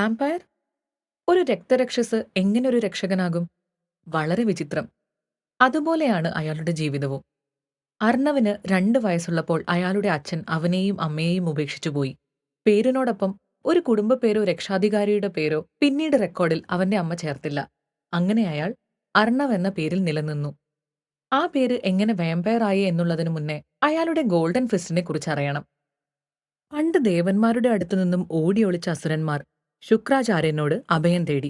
Vampire? ഒരു രക്തരക്ഷസ് എങ്ങനെ ഒരു രക്ഷകനാകും? വളരെ വിചിത്രം. അതുപോലെയാണ് അയാളുടെ ജീവിതവും. അർണവിന് 2 വയസ്സുള്ളപ്പോൾ അയാളുടെ അച്ഛൻ അവനെയും അമ്മയെയും ഉപേക്ഷിച്ചുപോയി. പേരിനോടൊപ്പം ഒരു കുടുംബ പേരോ രക്ഷാധികാരിയുടെ പേരോ പിന്നീട് റെക്കോർഡിൽ അവന്റെ അമ്മ ചേർത്തില്ല. അങ്ങനെ അയാൾ അർണവ് എന്ന പേരിൽ നിലനിന്നു. ആ പേര് എങ്ങനെ വാമ്പയർ ആയി എന്നുള്ളതിനു മുന്നേ അയാളുടെ ഗോൾഡൻ ഫിസ്റ്റിനെ കുറിച്ച് അറിയണം. പണ്ട് ദേവന്മാരുടെ അടുത്തുനിന്നും ഓടിയൊളിച്ച അസുരന്മാർ ശുക്രാചാര്യനോട് അഭയം തേടി.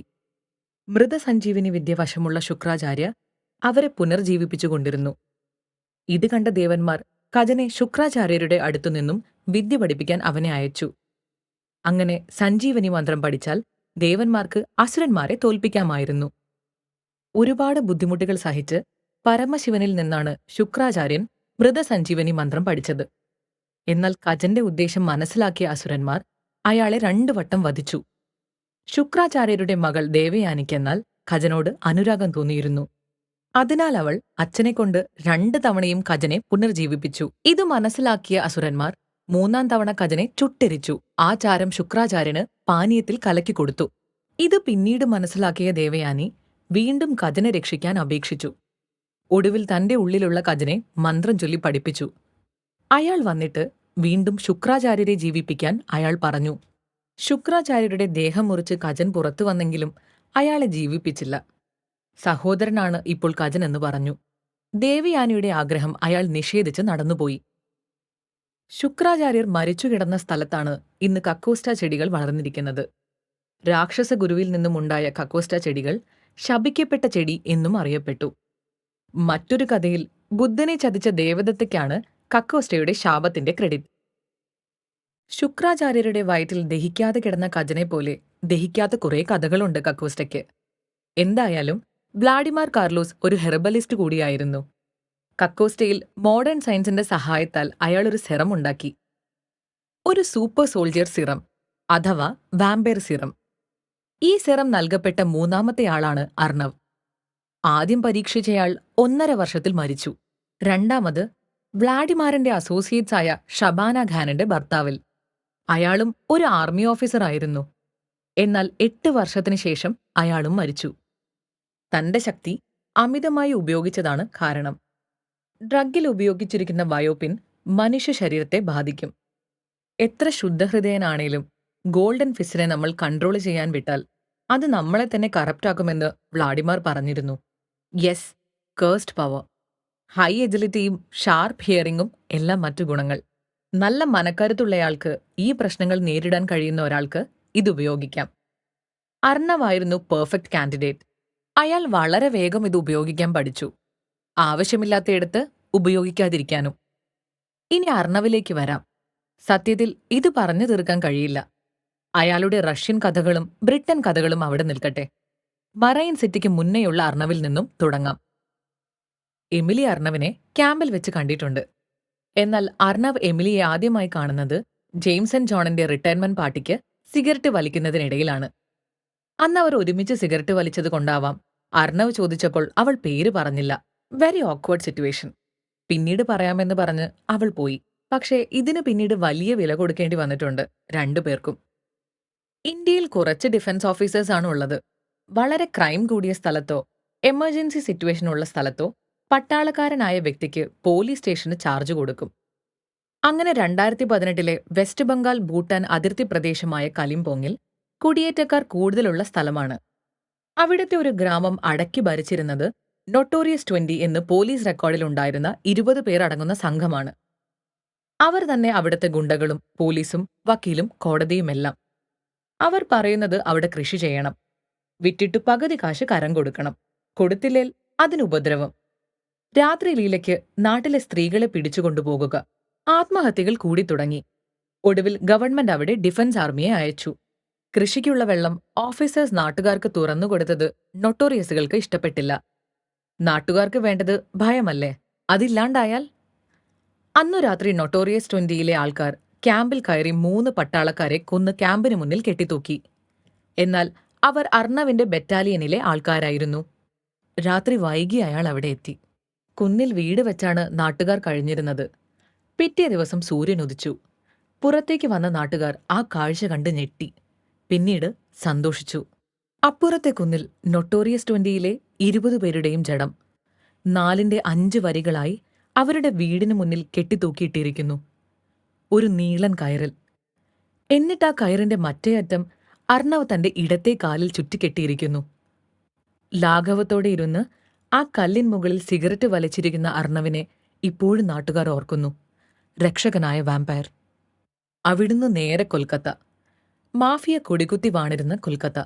മൃതസഞ്ജീവിനി വിദ്യ വശമുള്ള ശുക്രാചാര്യ അവരെ പുനർജീവിപ്പിച്ചുകൊണ്ടിരുന്നു. ഇത് കണ്ട ദേവന്മാർ കജനെ ശുക്രാചാര്യരുടെ അടുത്തുനിന്നും വിദ്യ പഠിപ്പിക്കാൻ അവനെ അയച്ചു. അങ്ങനെ സഞ്ജീവനി മന്ത്രം പഠിച്ചാൽ ദേവന്മാർക്ക് അസുരന്മാരെ തോൽപ്പിക്കാമായിരുന്നു. ഒരുപാട് ബുദ്ധിമുട്ടുകൾ സഹിച്ച് പരമശിവനിൽ നിന്നാണ് ശുക്രാചാര്യൻ മൃതസഞ്ജീവനി മന്ത്രം പഠിച്ചത്. എന്നാൽ കജന്റെ ഉദ്ദേശം മനസ്സിലാക്കിയ അസുരന്മാർ അയാളെ 2 വട്ടം വധിച്ചു. ശുക്രാചാര്യരുടെ മകൾ ദേവയാനിക്കെന്നാൽ ഖജനോട് അനുരാഗം തോന്നിയിരുന്നു. അതിനാൽ അവൾ അച്ഛനെക്കൊണ്ട് 2 തവണയും ഖജനെ പുനർജീവിപ്പിച്ചു. ഇത് മനസ്സിലാക്കിയ അസുരന്മാർ 3-ാം തവണ ഖജനെ ചുട്ടെരിച്ചു. ആ ചാരം ശുക്രാചാര്യന് പാനീയത്തിൽ കലക്കിക്കൊടുത്തു. ഇത് പിന്നീട് മനസ്സിലാക്കിയ ദേവയാനി വീണ്ടും ഖജനെ രക്ഷിക്കാൻ അപേക്ഷിച്ചു. ഒടുവിൽ തന്റെ ഉള്ളിലുള്ള ഖജനെ മന്ത്രം ചൊല്ലി പഠിപ്പിച്ചു. അയാൾ വന്നിട്ട് വീണ്ടും ശുക്രാചാര്യരെ ജീവിപ്പിക്കാൻ അയാൾ പറഞ്ഞു. ശുക്രാചാര്യരുടെ ദേഹം മുറിച്ച് ഖജൻ പുറത്തു വന്നെങ്കിലും അയാളെ ജീവിപ്പിച്ചില്ല. സഹോദരനാണ് ഇപ്പോൾ ഖജൻ എന്ന് പറഞ്ഞു. ദേവയാനിയുടെ ആഗ്രഹം അയാൾ നിഷേധിച്ച് നടന്നുപോയി. ശുക്രാചാര്യർ മരിച്ചുകിടന്ന സ്ഥലത്താണ് ഇന്ന് കക്കോസ്റ്റ ചെടികൾ വളർന്നിരിക്കുന്നത്. രാക്ഷസ ഗുരുവിൽ നിന്നുമുണ്ടായ കക്കോസ്റ്റ ചെടികൾ ശപിക്കപ്പെട്ട ചെടി എന്നും അറിയപ്പെട്ടു. മറ്റൊരു കഥയിൽ ബുദ്ധനെ ചതിച്ച ദേവദത്തയ്ക്കാണ് കക്കോസ്റ്റയുടെ ശാപത്തിന്റെ ക്രെഡിറ്റ്. ശുക്രാചാര്യരുടെ വയറ്റിൽ ദഹിക്കാതെ കിടന്ന ഖജനെ പോലെ ദഹിക്കാത്ത കുറെ കഥകളുണ്ട് കക്കോസ്റ്റയ്ക്ക്. എന്തായാലും വ്ളാഡിമാർ കാർലോസ് ഒരു ഹെർബലിസ്റ്റ് കൂടിയായിരുന്നു. കക്കോസ്റ്റയിൽ മോഡേൺ സയൻസിന്റെ സഹായത്താൽ അയാളൊരു സെറം ഉണ്ടാക്കി. ഒരു സൂപ്പർ സോൾജിയർ സിറം അഥവാ വാമ്പയർ സിറം. ഈ സെറം നൽകപ്പെട്ട 3-ാമത്തെയാളാണ് അർണവ്. ആദ്യം പരീക്ഷിച്ചയാൾ 1.5 വർഷത്തിൽ മരിച്ചു. രണ്ടാമത് വ്ളാഡിമാറിന്റെ അസോസിയേറ്റ്സ് ആയ ഷബാന ഖാനിന്റെ ഭർത്താവിൽ. അയാളും ഒരു ആർമി ഓഫീസർ ആയിരുന്നു. എന്നാൽ 8 വർഷത്തിനു ശേഷം അയാളും മരിച്ചു. തന്റെ ശക്തി അമിതമായി ഉപയോഗിച്ചതാണ് കാരണം. ഡ്രഗിൽ ഉപയോഗിച്ചിരിക്കുന്ന വയോപിൻ മനുഷ്യ ശരീരത്തെ ബാധിക്കും. എത്ര ശുദ്ധഹൃദയനാണേലും ഗോൾഡൻ ഫിസ്റ്റിനെ നമ്മൾ കൺട്രോൾ ചെയ്യാൻ വിട്ടാൽ അത് നമ്മളെ തന്നെ കറപ്റ്റാക്കുമെന്ന് വ്ളാഡിമാർ പറഞ്ഞിരുന്നു. Yes, cursed power. ഹൈ എജിലിറ്റിയും ഷാർപ്പ് ഹിയറിംഗും എല്ലാം മറ്റു ഗുണങ്ങൾ. നല്ല മനക്കരുത്തുള്ളയാൾക്ക്, ഈ പ്രശ്നങ്ങൾ നേരിടാൻ കഴിയുന്ന ഒരാൾക്ക് ഇതുപയോഗിക്കാം. അർണവായിരുന്നു പെർഫെക്റ്റ് കാൻഡിഡേറ്റ്. അയാൾ വളരെ വേഗം ഇത് ഉപയോഗിക്കാൻ പഠിച്ചു. ആവശ്യമില്ലാത്തയിടത്ത് ഉപയോഗിക്കാതിരിക്കാനും. ഇനി അർണവിലേക്ക് വരാം. സത്യത്തിൽ ഇത് പറഞ്ഞു തീർക്കാൻ കഴിയില്ല. അയാളുടെ റഷ്യൻ കഥകളും ബ്രിട്ടൻ കഥകളും അവിടെ നിൽക്കട്ടെ. മറൈൻ സിറ്റിക്ക് മുന്നേയുള്ള അർണവിൽ നിന്നും തുടങ്ങാം. എമിലി അർണവിനെ ക്യാമ്പിൽ വെച്ച് കണ്ടിട്ടുണ്ട്. എന്നാൽ അർണവ് എമിലിയെ ആദ്യമായി കാണുന്നത് ജെയിംസ് ആൻഡ് ജോണിന്റെ റിട്ടയർമെന്റ് പാർട്ടിക്ക് സിഗരറ്റ് വലിക്കുന്നതിനിടയിലാണ്. അന്ന് അവർ ഒരുമിച്ച് സിഗരറ്റ് വലിച്ചത് കൊണ്ടാവാം അർണവ് ചോദിച്ചപ്പോൾ അവൾ പേര് പറഞ്ഞില്ല. Very awkward situation. പിന്നീട് പറയാമെന്ന് പറഞ്ഞ് അവൾ പോയി. പക്ഷേ ഇതിന് പിന്നീട് വലിയ വില കൊടുക്കേണ്ടി വന്നിട്ടുണ്ട് 2 പേർക്കും. ഇന്ത്യയിൽ കുറച്ച് ഡിഫൻസ് ഓഫീസേഴ്സാണ് ഉള്ളത്. വളരെ ക്രൈം കൂടിയ സ്ഥലത്തോ എമർജൻസി സിറ്റുവേഷൻ ഉള്ള സ്ഥലത്തോ പട്ടാളക്കാരനായ വ്യക്തിക്ക് പോലീസ് സ്റ്റേഷന് ചാർജ് കൊടുക്കും. അങ്ങനെ 2018-ലെ വെസ്റ്റ് ബംഗാൾ ഭൂട്ടാൻ അതിർത്തി പ്രദേശമായ കലിംപോങ്ങിൽ കുടിയേറ്റക്കാർ കൂടുതലുള്ള സ്ഥലമാണ്. അവിടുത്തെ ഒരു ഗ്രാമം അടക്കി ഭരിച്ചിരുന്നത് നൊട്ടോറിയസ് 20 എന്ന് പോലീസ് റെക്കോർഡിൽ ഉണ്ടായിരുന്ന 20 പേർ അടങ്ങുന്ന സംഘമാണ്. അവർ തന്നെ അവിടുത്തെ ഗുണ്ടകളും പോലീസും വക്കീലും കോടതിയുമെല്ലാം. അവർ പറയുന്നത് അവിടെ കൃഷി ചെയ്യണം, വിറ്റിട്ട് പകുതി കാശ് കരം കൊടുക്കണം, കൊടുത്തില്ലേൽ അതിനുപദ്രവം. രാത്രി ലീലയ്ക്ക് നാട്ടിലെ സ്ത്രീകളെ പിടിച്ചുകൊണ്ടുപോകുക. ആത്മഹത്യകൾ കൂടി തുടങ്ങി. ഒടുവിൽ ഗവൺമെന്റ് അവിടെ ഡിഫൻസ് ആർമിയെ അയച്ചു. കൃഷിക്കുള്ള വെള്ളം ഓഫീസേഴ്സ് നാട്ടുകാർക്ക് തുറന്നുകൊടുത്തത് നൊട്ടോറിയസുകൾക്ക് ഇഷ്ടപ്പെട്ടില്ല. നാട്ടുകാർക്ക് വേണ്ടത് ഭയമല്ലേ? അതില്ലാണ്ടായാൽ? അന്നു രാത്രി നൊട്ടോറിയസ് 20-ലെ ആൾക്കാർ ക്യാമ്പിൽ കയറി 3 പട്ടാളക്കാരെ കൊന്ന് ക്യാമ്പിന് മുന്നിൽ കെട്ടിത്തൂക്കി. എന്നാൽ അവർ അർണവിന്റെ ബറ്റാലിയനിലെ ആൾക്കാരായിരുന്നു. രാത്രി വൈകി അയാൾ അവിടെ എത്തി. കുന്നിൽ വീട് വെച്ചാണ് നാട്ടുകാർ കഴിഞ്ഞിരുന്നത്. പിറ്റേ ദിവസം സൂര്യൻ ഉദിച്ചു. പുറത്തേക്ക് വന്ന നാട്ടുകാർ ആ കാഴ്ച കണ്ട് ഞെട്ടി. പിന്നീട് സന്തോഷിച്ചു. അപ്പുറത്തെ കുന്നിൽ നൊട്ടോറിയസ് 20യിലെ 20 പേരുടെയും ജഡം 4ന്റെ 5 വരികളായി അവരുടെ വീടിനു മുന്നിൽ കെട്ടിത്തൂക്കിയിട്ടിരിക്കുന്നു. ഒരു നീളൻ കയറിൽ. എന്നിട്ട് ആ കയറിന്റെ മറ്റേ അറ്റം അർണവ് തന്റെ ഇടത്തെ കാലിൽ ചുറ്റിക്കെട്ടിയിരിക്കുന്നു. ലാഘവത്തോടെ ഇരുന്ന് ആ കല്ലിൻ മുകളിൽ സിഗരറ്റ് വലിച്ചിരിക്കുന്ന അർണവിനെ ഇപ്പോഴും നാട്ടുകാർ ഓർക്കുന്നു. രക്ഷകനായ വാമ്പയർ. അവിടുന്ന് നേരെ കൊൽക്കത്ത. മാഫിയ കൊടികുത്തി വാണിരുന്ന കൊൽക്കത്ത.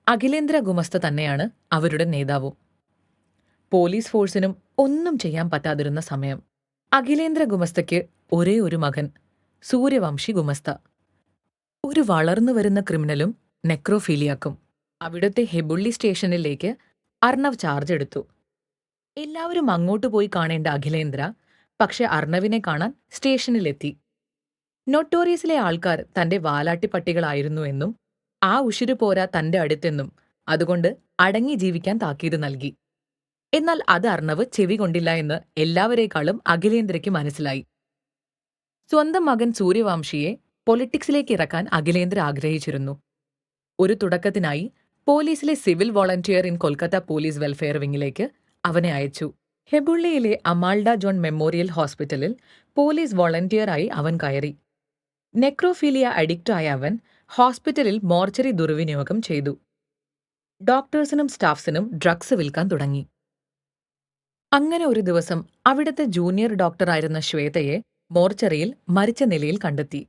അഖിലേന്ദ്ര ഗുമസ്ത തന്നെയാണ് അവരുടെ നേതാവും. പോലീസ് ഫോഴ്സിനും ഒന്നും ചെയ്യാൻ പറ്റാതിരുന്ന സമയം. അഖിലേന്ദ്ര ഗുമസ്തയ്ക്ക് ഒരേ ഒരു മകൻ, സൂര്യവംശി ഗുമസ്ത. ഒരു വളർന്നു വരുന്ന ക്രിമിനലും നെക്രോഫീലിയാക്കും. അവിടുത്തെ ഹെബുള്ളി സ്റ്റേഷനിലേക്ക് അർണവ് ചാർജ് എടുത്തു. എല്ലാവരും അങ്ങോട്ട് പോയി കാണേണ്ട അഖിലേന്ദ്ര പക്ഷെ അർണവിനെ കാണാൻ സ്റ്റേഷനിലെത്തി. നൊട്ടോറിയസിലെ ആൾക്കാർ തന്റെ വാലാട്ടിപ്പട്ടികളായിരുന്നു എന്നും ആ ഉശിരു പോരാ തന്റെ അടുത്തെന്നും അതുകൊണ്ട് അടങ്ങി ജീവിക്കാൻ താക്കീത് നൽകി. എന്നാൽ അത് അർണവ് ചെവി കൊണ്ടില്ല എന്ന് എല്ലാവരേക്കാളും അഖിലേന്ദ്രയ്ക്ക് മനസ്സിലായി. സ്വന്തം മകൻ സൂര്യവംശിയെ പൊളിറ്റിക്സിലേക്ക് ഇറക്കാൻ അഖിലേന്ദ്ര ആഗ്രഹിച്ചിരുന്നു. ഒരു തുടക്കത്തിനായി പോലീസിലെ civil volunteer in Kolkata police welfare വിങ്ങിലേക്ക് അവനെ അയച്ചു. ഹെബുള്ളിയിലെ അമാൽഡ ജോൺ മെമ്മോറിയൽ ഹോസ്പിറ്റലിൽ പോലീസ് വോളണ്ടിയറായി അവൻ കയറി. നെക്രോഫീലിയ അഡിക്റ്റായ അവൻ ഹോസ്പിറ്റലിൽ മോർച്ചറി ദുർവിനിയോഗം ചെയ്തു. ഡോക്ടേഴ്സിനും സ്റ്റാഫ്സിനും ഡ്രഗ്സ് വിൽക്കാൻ തുടങ്ങി. അങ്ങനെ ഒരു ദിവസം അവിടുത്തെ ജൂനിയർ ഡോക്ടറായിരുന്ന ശ്വേതയെ മോർച്ചറിയിൽ മരിച്ച നിലയിൽ കണ്ടെത്തി.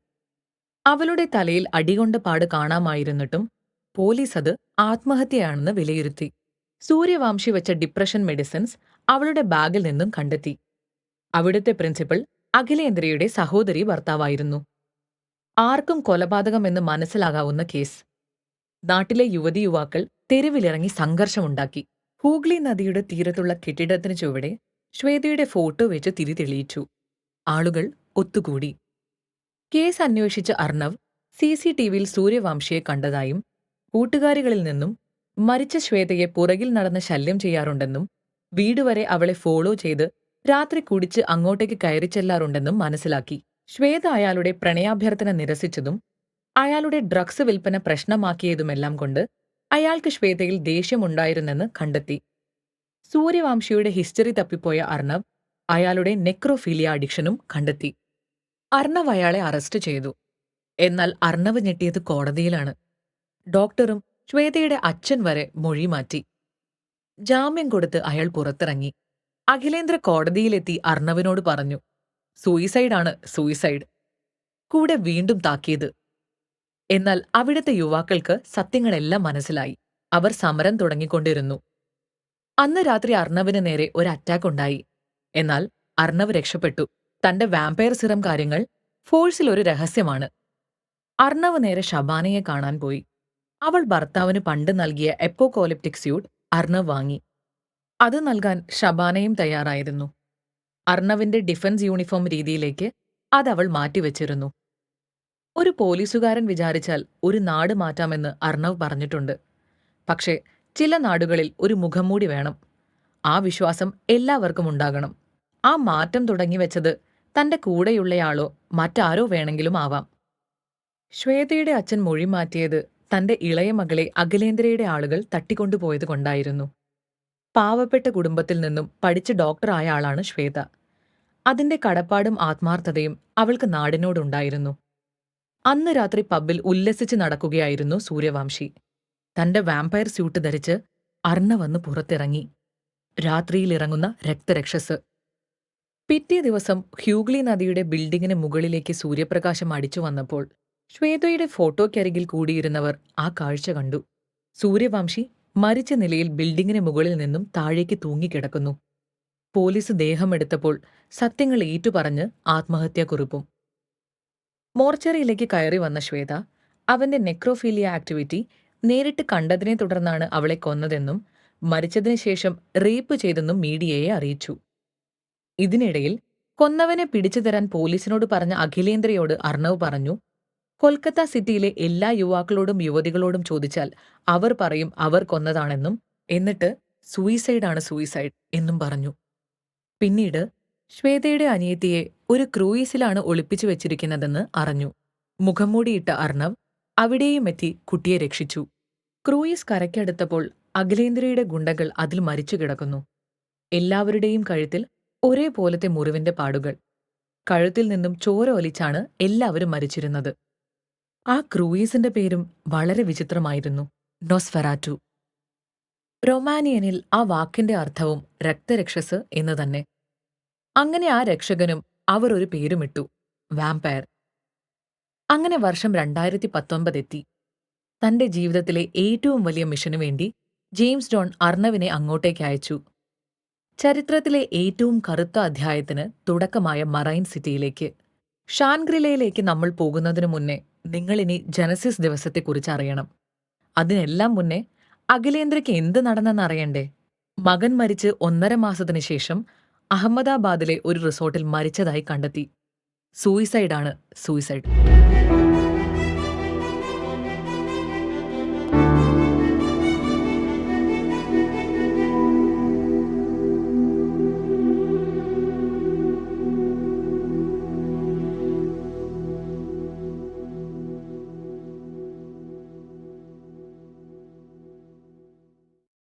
അവളുടെ തലയിൽ അടികൊണ്ട പാട് കാണാമായിരുന്നിട്ടും പോലീസ് അത് ആത്മഹത്യയാണെന്ന് വിലയിരുത്തി. സൂര്യവംശി വെച്ച ഡിപ്രഷൻ മെഡിസിൻസ് അവളുടെ ബാഗിൽ നിന്നും കണ്ടെത്തി. അവിടുത്തെ പ്രിൻസിപ്പൽ അഖിലേന്ദ്രയുടെ സഹോദരി ഭർത്താവായിരുന്നു. ആർക്കും കൊലപാതകമെന്ന് മനസ്സിലാകാവുന്ന കേസ്. നാട്ടിലെ യുവതി യുവാക്കൾ തെരുവിലിറങ്ങി സംഘർഷമുണ്ടാക്കി. ഹൂഗ്ലി നദിയുടെ തീരത്തുള്ള കെട്ടിടത്തിന് ചുവടെ ശ്വേതയുടെ ഫോട്ടോ വെച്ച് തിരി തെളിയിച്ചു. ആളുകൾ ഒത്തുകൂടി. കേസ് അന്വേഷിച്ച അർണവ് CCTVയിൽ സൂര്യവംശിയെ കണ്ടതായും കൂട്ടുകാരികളിൽ നിന്നും മരിച്ച ശ്വേതയെ പുറകിൽ നടന്ന് ശല്യം ചെയ്യാറുണ്ടെന്നും വീടുവരെ അവളെ ഫോളോ ചെയ്ത് രാത്രി കുടിച്ച് അങ്ങോട്ടേക്ക് കയറിച്ചെല്ലാറുണ്ടെന്നും മനസ്സിലാക്കി. ശ്വേത അയാളുടെ പ്രണയാഭ്യർത്ഥന നിരസിച്ചതും അയാളുടെ ഡ്രഗ്സ് വിൽപ്പന പ്രശ്നമാക്കിയതുമെല്ലാം കൊണ്ട് അയാൾക്ക് ശ്വേതയിൽ ദേഷ്യമുണ്ടായിരുന്നെന്ന് കണ്ടെത്തി. സൂര്യവംശിയുടെ ഹിസ്റ്ററി തപ്പിപ്പോയ അർണവ് അയാളുടെ നെക്രോഫീലിയ അഡിക്ഷനും കണ്ടെത്തി. അർണവ് അയാളെ അറസ്റ്റ് ചെയ്തു. എന്നാൽ അർണവ് ഞെട്ടിയത് കോടതിയിലാണ്. ഡോക്ടറും ശ്വേതയുടെ അച്ഛൻ വരെ മൊഴി മാറ്റി. ജാമ്യം കൊടുത്ത് അയാൾ പുറത്തിറങ്ങി. അഖിലേന്ദ്ര കോടതിയിലെത്തി അർണവിനോട് പറഞ്ഞു, സൂയിസൈഡാണ് സൂയിസൈഡ്. കൂടെ വീണ്ടും താക്കീത്. എന്നാൽ അവിടുത്തെ യുവാക്കൾക്ക് സത്യങ്ങളെല്ലാം മനസ്സിലായി. അവർ സമരം തുടങ്ങിക്കൊണ്ടിരുന്നു. അന്ന് രാത്രി അർണവിന് നേരെ ഒരു അറ്റാക്ക് ഉണ്ടായി. എന്നാൽ അർണവ് രക്ഷപ്പെട്ടു. തന്റെ വാമ്പയർ സിറം കാര്യങ്ങൾ ഫോഴ്സിൽ ഒരു രഹസ്യമാണ്. അർണവ് നേരെ ഷബാനയെ കാണാൻ പോയി. അവൾ ഭർത്താവിന് പണ്ട് നൽകിയ എപ്പോകോലിപ്റ്റിക് സ്യൂട്ട് അർണവ് വാങ്ങി. അത് നൽകാൻ ഷബാനയും തയ്യാറായിരുന്നു. അർണവിന്റെ ഡിഫൻസ് യൂണിഫോം രീതിയിലേക്ക് അതവൾ മാറ്റിവെച്ചിരുന്നു. ഒരു പോലീസുകാരൻ വിചാരിച്ചാൽ ഒരു നാട് മാറ്റാമെന്ന് അർണവ് പറഞ്ഞിട്ടുണ്ട്. പക്ഷേ ചില നാടുകളിൽ ഒരു മുഖംമൂടി വേണം. ആ വിശ്വാസം എല്ലാവർക്കും ഉണ്ടാകണം. ആ മാറ്റം തുടങ്ങിവെച്ചത് തന്റെ കൂടെയുള്ളയാളോ മറ്റാരോ വേണമെങ്കിലും ആവാം. ശ്വേതയുടെ അച്ഛൻ മൊഴി മാറ്റിയത് തന്റെ ഇളയ മകളെ അഖിലേന്ദ്രയുടെ ആളുകൾ തട്ടിക്കൊണ്ടുപോയത് കൊണ്ടായിരുന്നു. പാവപ്പെട്ട കുടുംബത്തിൽ നിന്നും പഠിച്ച് ഡോക്ടറായ ആളാണ് ശ്വേത. അതിന്റെ കടപ്പാടും ആത്മാർത്ഥതയും അവൾക്ക് നാടിനോടുണ്ടായിരുന്നു. അന്ന് രാത്രി പബ്ബിൽ ഉല്ലസിച്ച് നടക്കുകയായിരുന്നു സൂര്യവംശി. തന്റെ വാമ്പയർ സ്യൂട്ട് ധരിച്ച് അർണവന്ന് പുറത്തിറങ്ങി. രാത്രിയിലിറങ്ങുന്ന രക്തരക്ഷസ്. പിറ്റേ ദിവസം ഹ്യൂഗ്ലി നദിയുടെ ബിൽഡിങ്ങിന് മുകളിലേക്ക് സൂര്യപ്രകാശം അടിച്ചു വന്നപ്പോൾ ശ്വേതയുടെ ഫോട്ടോയ്ക്കരികിൽ കൂടിയിരുന്നവർ ആ കാഴ്ച കണ്ടു. സൂര്യവംശി മരിച്ച നിലയിൽ ബിൽഡിങ്ങിന് മുകളിൽ നിന്നും താഴേക്ക് തൂങ്ങിക്കിടക്കുന്നു. പോലീസ് ദേഹമെടുത്തപ്പോൾ സത്യങ്ങൾ ഏറ്റുപറഞ്ഞ് ആത്മഹത്യാക്കുറിപ്പും. മോർച്ചറിയിലേക്ക് കയറി വന്ന ശ്വേത അവന്റെ നെക്രോഫീലിയ ആക്ടിവിറ്റി നേരിട്ട് കണ്ടതിനെ തുടർന്നാണ് അവളെ കൊന്നതെന്നും മരിച്ചതിനു ശേഷം റേപ്പ് ചെയ്തെന്നും മീഡിയയെ അറിയിച്ചു. ഇതിനിടയിൽ കൊന്നവനെ പിടിച്ചു തരാൻ പോലീസിനോട് പറഞ്ഞ അഖിലേന്ദ്രയോട് അർണവ് പറഞ്ഞു, കൊൽക്കത്ത സിറ്റിയിലെ എല്ലാ യുവാക്കളോടും യുവതികളോടും ചോദിച്ചാൽ അവർ പറയും അവർ കൊന്നതാണെന്നും എന്നിട്ട് സൂയിസൈഡാണ് സൂയിസൈഡ് എന്നും പറഞ്ഞു. പിന്നീട് ശ്വേതയുടെ അനിയത്തിയെ ഒരു ക്രൂയിസിലാണ് ഒളിപ്പിച്ചു വെച്ചിരിക്കുന്നതെന്ന് അറിഞ്ഞു. മുഖംമൂടിയിട്ട അർണവ് അവിടെയും എത്തി കുട്ടിയെ രക്ഷിച്ചു. ക്രൂയിസ് കരയ്ക്കടുത്തപ്പോൾ അഖിലേന്ദ്രയുടെ ഗുണ്ടകൾ അതിൽ മരിച്ചു കിടക്കുന്നു. എല്ലാവരുടെയും കഴുത്തിൽ ഒരേപോലത്തെ മുറിവിന്റെ പാടുകൾ. കഴുത്തിൽ നിന്നും ചോര ഒലിച്ചാണ് എല്ലാവരും മരിച്ചിരുന്നത്. ആ ക്രൂയിസിന്റെ പേരും വളരെ വിചിത്രമായിരുന്നു, നൊസ്ഫെറാറ്റു. റൊമാനിയനിൽ ആ വാക്കിന്റെ അർത്ഥവും രക്തരക്ഷസ് എന്ന് തന്നെ. അങ്ങനെ ആ രക്ഷകനും അവർ ഒരു പേരുമിട്ടു, വാമ്പയർ. അങ്ങനെ വർഷം 2019 എത്തി. തന്റെ ജീവിതത്തിലെ ഏറ്റവും വലിയ മിഷനു വേണ്ടി ജെയിംസ് ജോൺ അർണവിനെ അങ്ങോട്ടേക്ക് അയച്ചു. ചരിത്രത്തിലെ ഏറ്റവും കറുത്ത അധ്യായത്തിന് തുടക്കമായ മറൈൻ സിറ്റിയിലേക്ക്. ഷാൻഗ്രിലയിലേക്ക് നമ്മൾ പോകുന്നതിനു മുന്നേ നിങ്ങളിനി ജനസിസ് ദിവസത്തെക്കുറിച്ച് അറിയണം. അതിനെല്ലാം മുന്നേ അഖിലേന്ദ്രയ്ക്ക് എന്ത് നടന്നെന്നറിയണ്ടേ? മകൻ മരിച്ച് 1.5 മാസത്തിനു ശേഷം അഹമ്മദാബാദിലെ ഒരു റിസോർട്ടിൽ മരിച്ചതായി കണ്ടെത്തി. സൂയിസൈഡാണ്, സൂയിസൈഡ്.